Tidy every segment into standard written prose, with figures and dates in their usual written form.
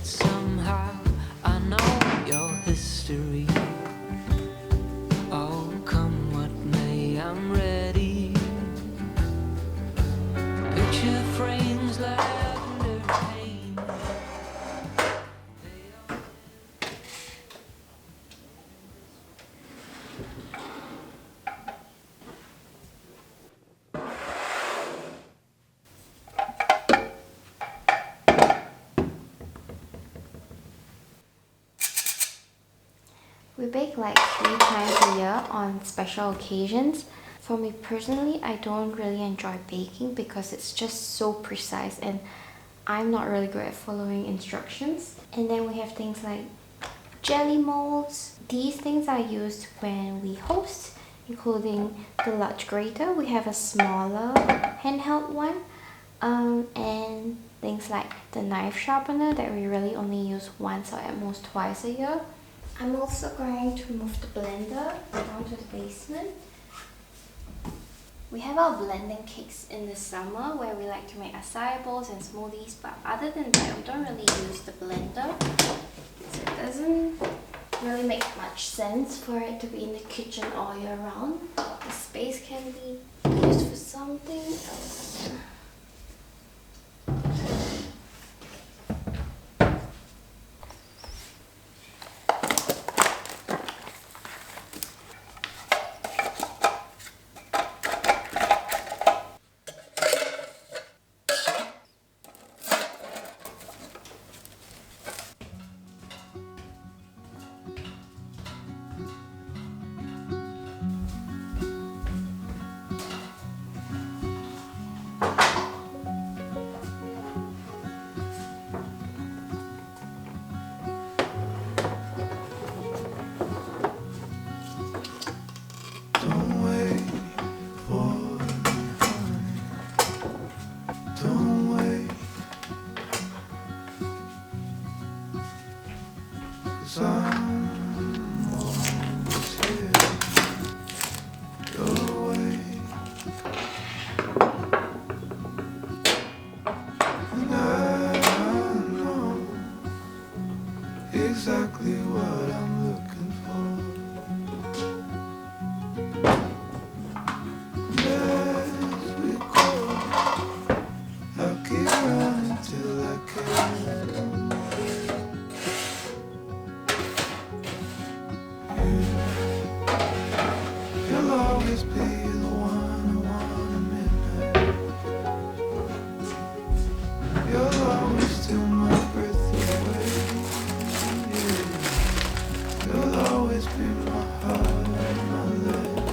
somehow I know your history. Oh, come what may, I'm ready. Picture frames lavender paint. We bake like 3 times a year on special occasions. For me personally, I don't really enjoy baking because it's just so precise and I'm not really good at following instructions. And then we have things like jelly molds. These things are used when we host, including the large grater. We have a smaller handheld one. And things like the knife sharpener that we really only use once or at most twice a year. I'm also going to move the blender down to the basement. We have our blending cakes in the summer where we like to make acai bowls and smoothies, but other than that we don't really use the blender. So it doesn't really make much sense for it to be in the kitchen all year round. The space can be used for something else. Exactly what I'm looking for. As we go, I'll keep running till I can. You'll always be the one I want at midnight. You'll always steal my breath away. You'll always be my heart and my life,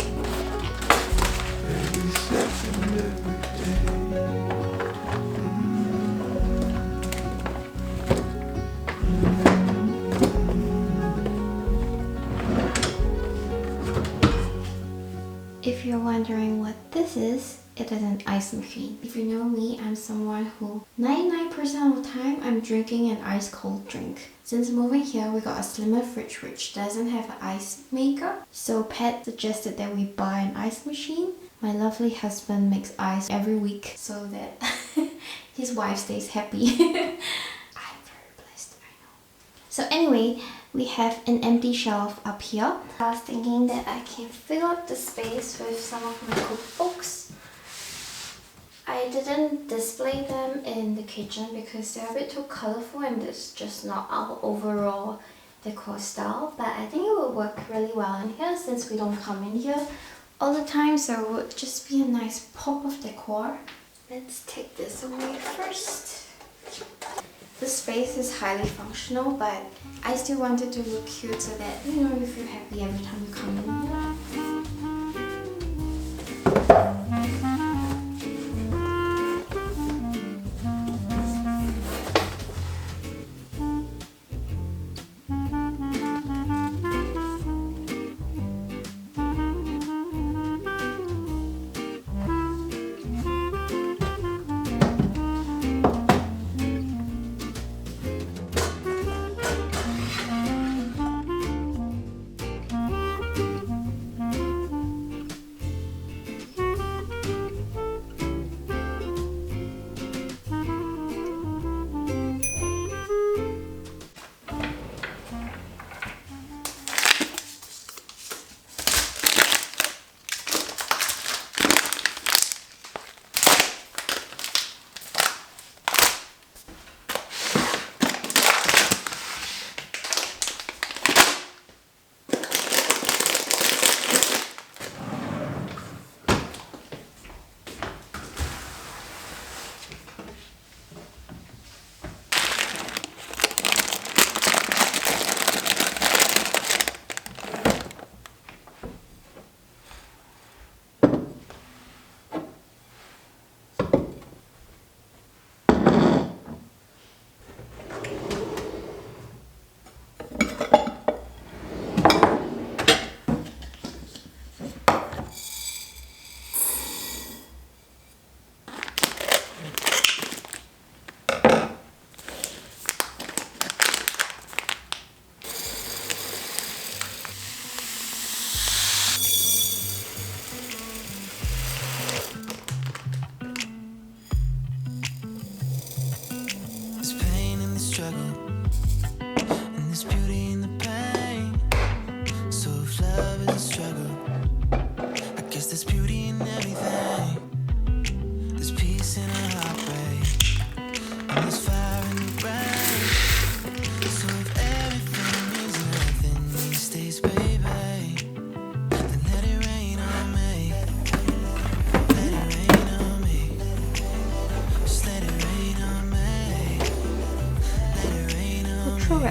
every second, every day. If you're wondering what this is, it is an ice machine. If you know me, I'm someone who 99% of the time I'm drinking an ice cold drink. Since moving here, we got a slimmer fridge which doesn't have an ice maker. So Pat suggested that we buy an ice machine. My lovely husband makes ice every week so that his wife stays happy. I'm very blessed, I know. So anyway, we have an empty shelf up here. I was thinking that I can fill up the space with some of my cookbooks. I didn't display them in the kitchen because they're a bit too colorful and it's just not our overall decor style. But I think it will work really well in here since we don't come in here all the time, so it would just be a nice pop of decor. Let's take this away first. The space is highly functional, but I still wanted to look cute so that, you know, you feel happy every time you come in here.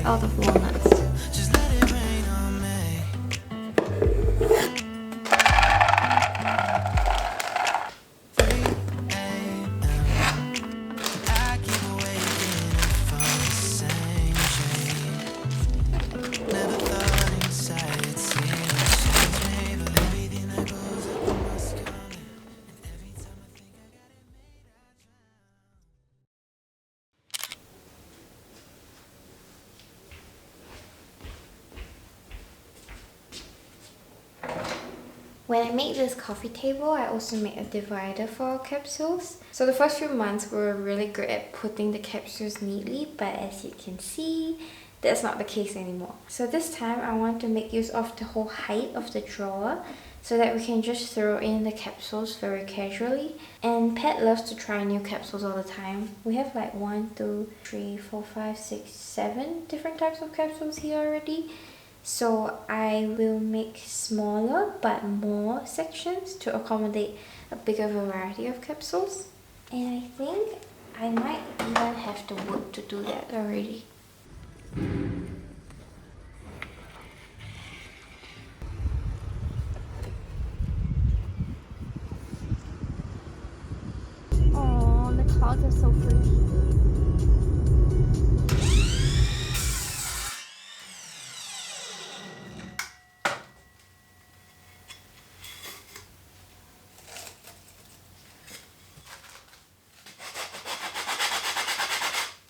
are out of walnuts. Just let it rain on me. I keep waking up for the same dream. Never thought inside it'd see change me, but everything that goes up must come in. And every time I think I got it made, I When I made this coffee table, I also made a divider for our capsules. So the first few months we were really good at putting the capsules neatly, but as you can see, that's not the case anymore. So this time I want to make use of the whole height of the drawer so that we can just throw in the capsules very casually. And Pat loves to try new capsules all the time. We have like 1, 2, 3, 4, 5, 6, 7 different types of capsules here already. So I will make smaller but more sections to accommodate a bigger variety of capsules. And I think I might even have the wood to do that already. Oh, the clouds are so pretty.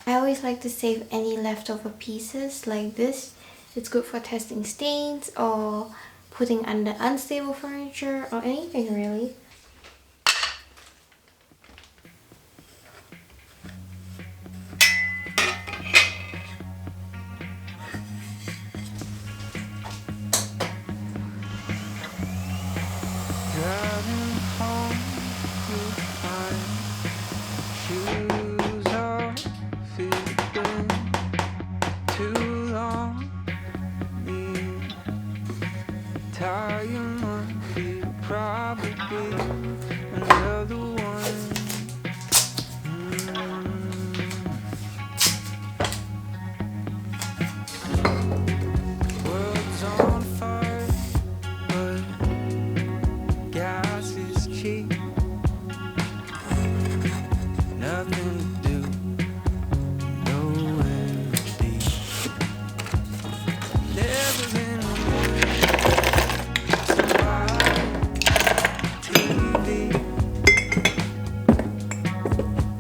I always like to save any leftover pieces like this. It's good for testing stains or putting under unstable furniture or anything really. driving home to find shoes off. It's been too long. Me tie my feet, probably another one. World's on fire, but gas is cheap. Nothing to do, nowhere to be. Never been away, somebody TV,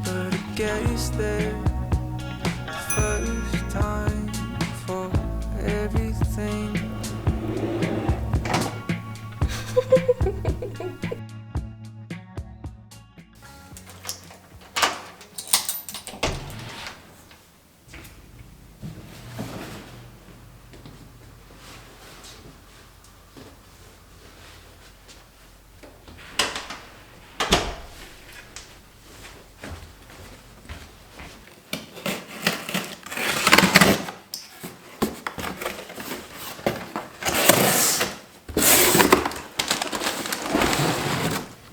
but I guess that first time for everything.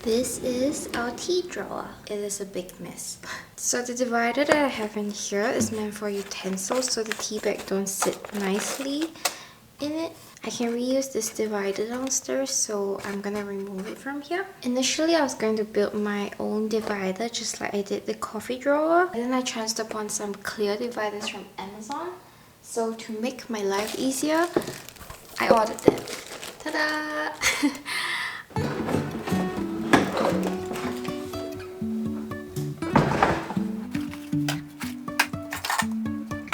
This is our tea drawer. It is a big mess. So the divider that I have in here is meant for utensils so the tea bag don't sit nicely in it. I can reuse this divider downstairs, so I'm gonna remove it from here. Initially I was going to build my own divider just like I did the coffee drawer. And then I chanced upon some clear dividers from Amazon. So to make my life easier, I ordered them. Ta-da!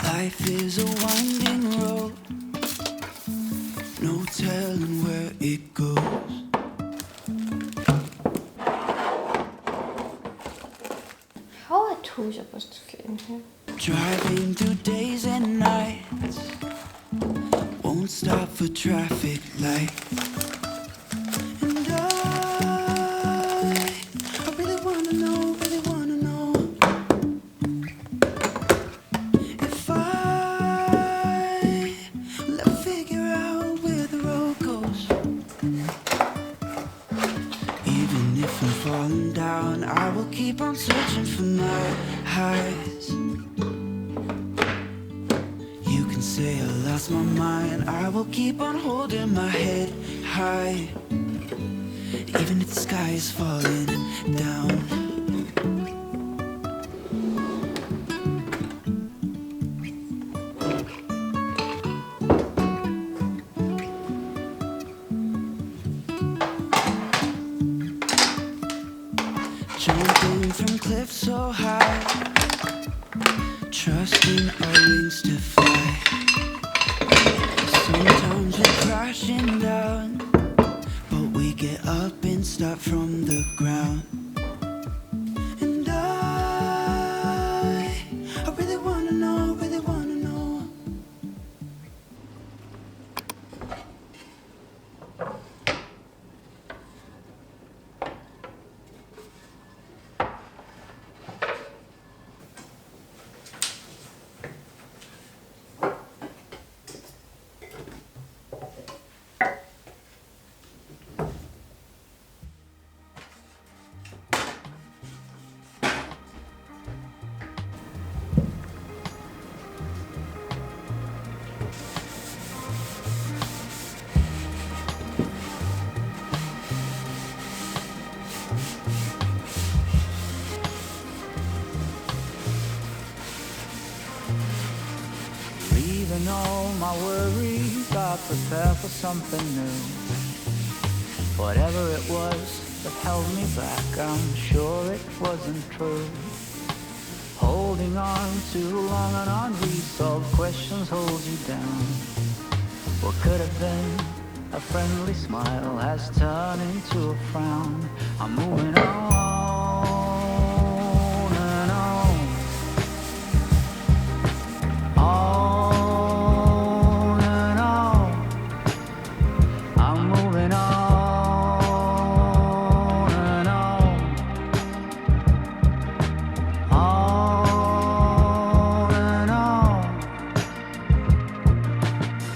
Life is a winding road, no telling where it goes. How are two supposed to fit in here? Driving through days and nights, won't stop for traffic lights. And I really wanna know if I will ever figure out where the road goes. Even if I'm falling down, I will keep on searching for my highs. You can say I lost my mind, I will keep on holding my head high, even if the sky is falling down. Jumping from cliffs so high, trusting our wings to fly. Sometimes we're crashing down, but we get up and start from the ground. And I really wanna know, really wanna know. Leaving all my worries, I prepare for something new. Whatever it was that held me back, I'm sure it wasn't true. Holding on too long and unresolved questions hold you down. What could have been a friendly smile has turned into a frown. I'm moving on.